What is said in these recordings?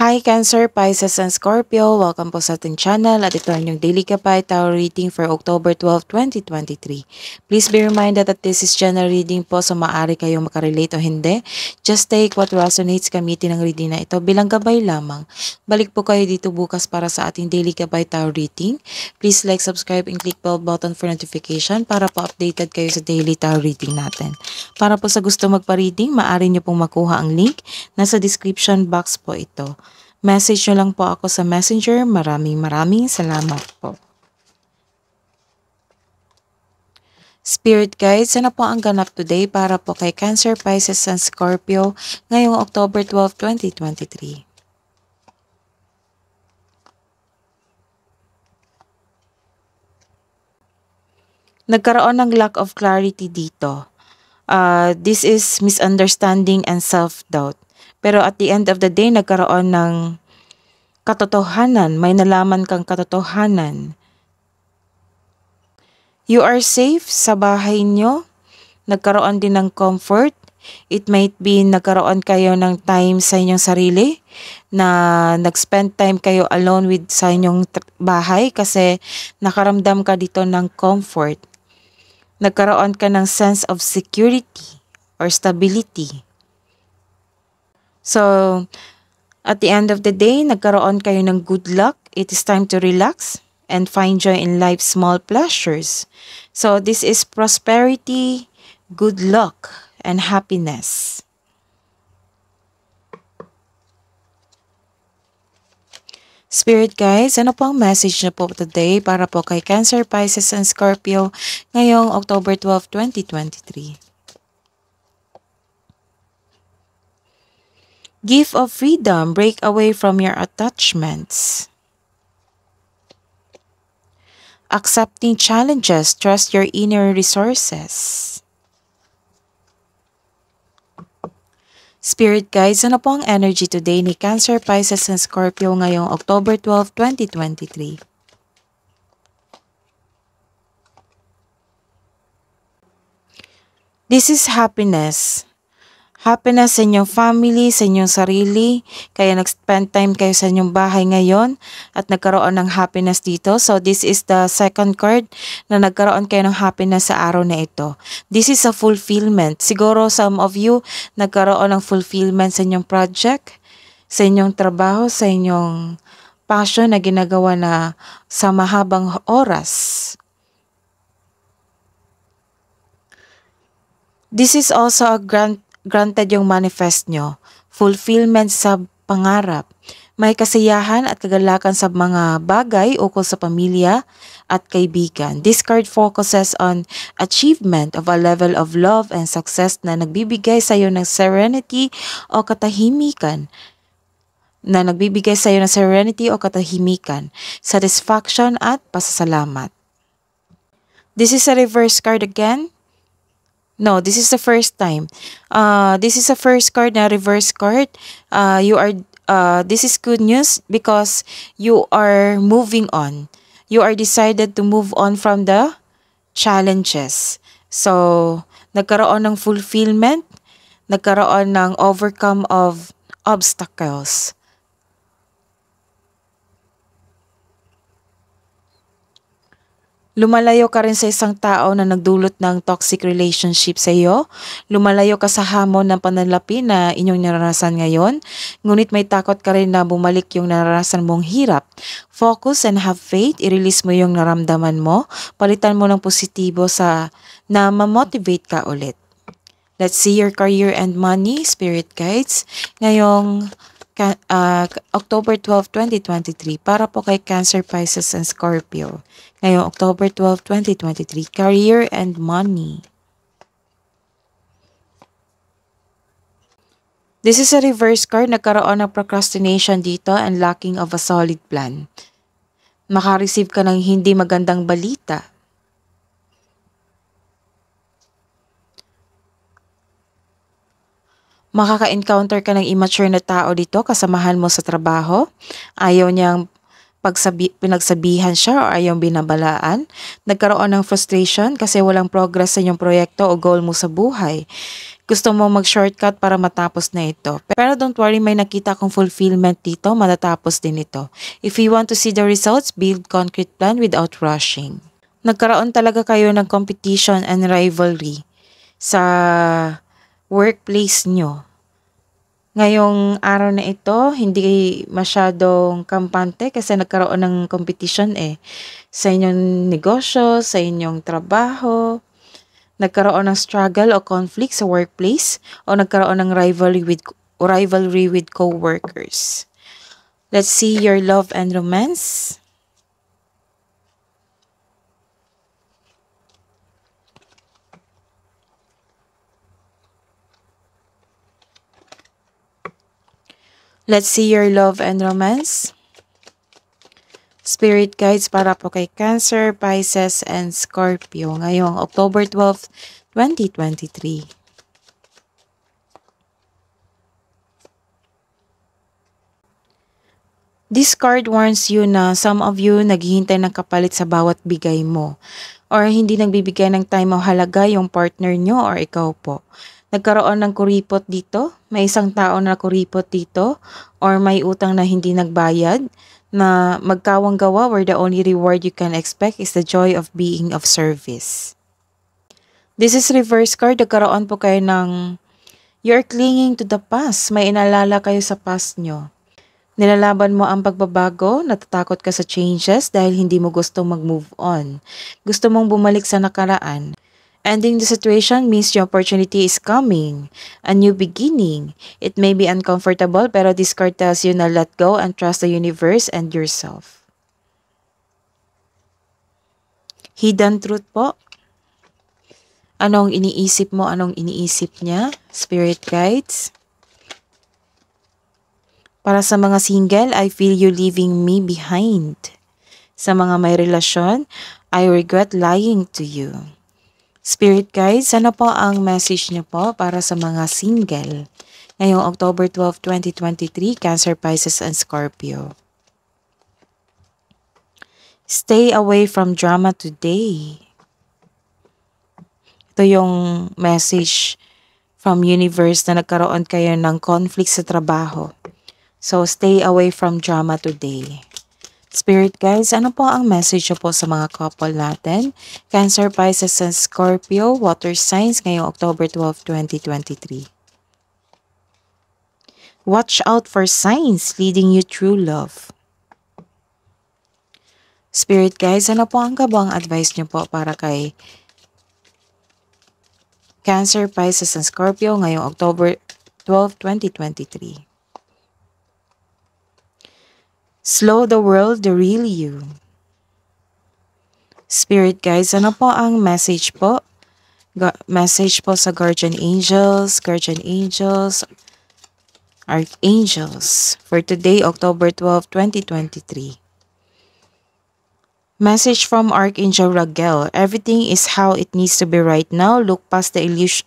Hi Cancer, Pisces, and Scorpio. Welcome po sa ating channel at ito ang inyong daily kapay tarot reading for October 12, 2023. Please be reminded that this is general reading po, so maaari kayong makarelate o hindi. Just take what resonates, gamitin ang reading na ito bilang gabay lamang. Balik po kayo dito bukas para sa ating daily kapay tarot reading. Please like, subscribe, and click bell button for notification para po updated kayo sa daily tarot reading natin. Para po sa gusto magpa-reading, maaari nyo pong makuha ang link. Nasa description box po ito. Message nyo lang po ako sa Messenger. Maraming salamat po. Spirit guides, ano po ang ganap today para po kay Cancer, Pisces, and Scorpio ngayong October 12, 2023? Nagkaroon ng lack of clarity dito. This is misunderstanding and self-doubt. Pero at the end of the day, nagkaroon ng katotohanan. May nalaman kang katotohanan. You are safe sa bahay nyo. Nagkaroon din ng comfort. It might be nagkaroon kayo ng time sa inyong sarili na nag-spend time kayo alone with sa inyong bahay kasi nakaramdam ka dito ng comfort. Nagkaroon ka ng sense of security or stability. So, at the end of the day, nagkaroon kayo ng good luck. It is time to relax and find joy in life's small pleasures. So, this is prosperity, good luck, and happiness. Spirit guys, ano po ang message na po today para po kay Cancer, Pisces, and Scorpio ngayong October 12, 2023? Gift of freedom, break away from your attachments. Accepting challenges, trust your inner resources. Spirit guides, ano po ang energy today ni Cancer, Pisces, and Scorpio ngayong October 12, 2023? This is happiness. Happiness sa inyong family, sa inyong sarili. Kaya nag-spend time kayo sa inyong bahay ngayon at nagkaroon ng happiness dito. So this is the second card na nagkaroon kayo ng happiness sa araw na ito. This is a fulfillment. Siguro some of you nagkaroon ng fulfillment sa inyong project, sa inyong trabaho, sa inyong passion na ginagawa na sa mahabang oras. This is also a granted yung manifest nyo. Fulfillment sa pangarap. May kasiyahan at kagalakan sa mga bagay ukol sa pamilya at kaibigan. This card focuses on achievement of a level of love and success na nagbibigay sa iyo ng serenity o katahimikan. Satisfaction at pasasalamat. This is a reverse card again. No, this is the first time. This is the first card na reverse card. This is good news because you are moving on. You are decided to move on from the challenges. So, nagkaroon ng fulfillment, nagkaroon ng overcome of obstacles. Lumalayo ka rin sa isang tao na nagdulot ng toxic relationship sa iyo. Lumalayo ka sa hamon ng pananalapi na inyong naranasan ngayon. Ngunit may takot ka rin na bumalik yung naranasan mong hirap. Focus and have faith. I-release mo yung naramdaman mo. Palitan mo ng positibo na ma-motivate ka ulit. Let's see your career and money, spirit guides. Ngayong October 12, 2023 para po kay Cancer, Pisces, and Scorpio. Ngayong October 12, 2023, career and money. This is a reverse card. Nagkaroon ng procrastination dito and lacking of a solid plan. Makareceive ka ng hindi magandang balita. Makaka-encounter ka ng immature na tao dito, kasamahan mo sa trabaho. Ayaw niyang pinagsabihan siya o ayaw binabalaan. Nagkaroon ng frustration kasi walang progress sa inyong proyekto o goal mo sa buhay. Gusto mo mag-shortcut para matapos na ito. Pero don't worry, may nakita akong fulfillment dito, matatapos din ito. If you want to see the results, build concrete plan without rushing. Nagkaroon talaga kayo ng competition and rivalry sa workplace nyo. Ngayong araw na ito, hindi masyadong kampante kasi nagkaroon ng competition sa inyong negosyo, sa inyong trabaho. Nagkaroon ng struggle o conflict sa workplace o nagkaroon ng rivalry with co-workers. Let's see your love and romance. Let's see your love and romance. Spirit guides para po kay Cancer, Pisces, and Scorpio ngayong October 12, 2023. This card warns you na some of you naghihintay ng kapalit sa bawat bigay mo or hindi nagbibigay ng time o halaga yung partner nyo or ikaw po. Nagkaroon ng kuripot dito, may isang tao na kuripot dito or may utang na hindi nagbayad na magkawang gawa where the only reward you can expect is the joy of being of service. This is reverse card, nagkaroon po kayo ng you're clinging to the past, may inalala kayo sa past nyo. Nilalaban mo ang pagbabago, natatakot ka sa changes dahil hindi mo gusto mag-move on. Gusto mong bumalik sa nakaraan. Ending the situation means your opportunity is coming. A new beginning. It may be uncomfortable pero this card tells you na let go and trust the universe and yourself. Hidden truth po. Anong iniisip mo? Anong iniisip niya? Spirit guides. Para sa mga single, I feel you leaving me behind. Sa mga may relasyon, I regret lying to you. Spirit guides, ano po ang message niyo po para sa mga single ngayong October 12, 2023, Cancer, Pisces, and Scorpio? Stay away from drama today. Ito yung message from universe na nagkaroon kayo ng conflict sa trabaho. So, stay away from drama today. Spirit guides, ano po ang message po sa mga couple natin? Cancer, Pisces, and Scorpio, water signs ngayong October 12, 2023. Watch out for signs leading you through love. Spirit guides, ano po ang kabang advice niyo po para kay Cancer, Pisces, and Scorpio ngayong October 12, 2023? Slow the world, the real you. Spirit guides, ano po ang message po? Message po sa guardian angels, archangels for today, October 12, 2023. Message from Archangel Raguel. Everything is how it needs to be right now. Look past the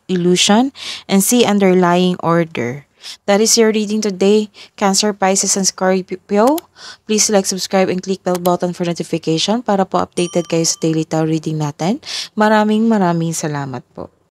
illusion and see underlying order. That is your reading today, Cancer, Pisces, and Scorpio. Please like, subscribe, and click bell button for notification para po updated kayo sa daily tarot reading natin. Maraming salamat po.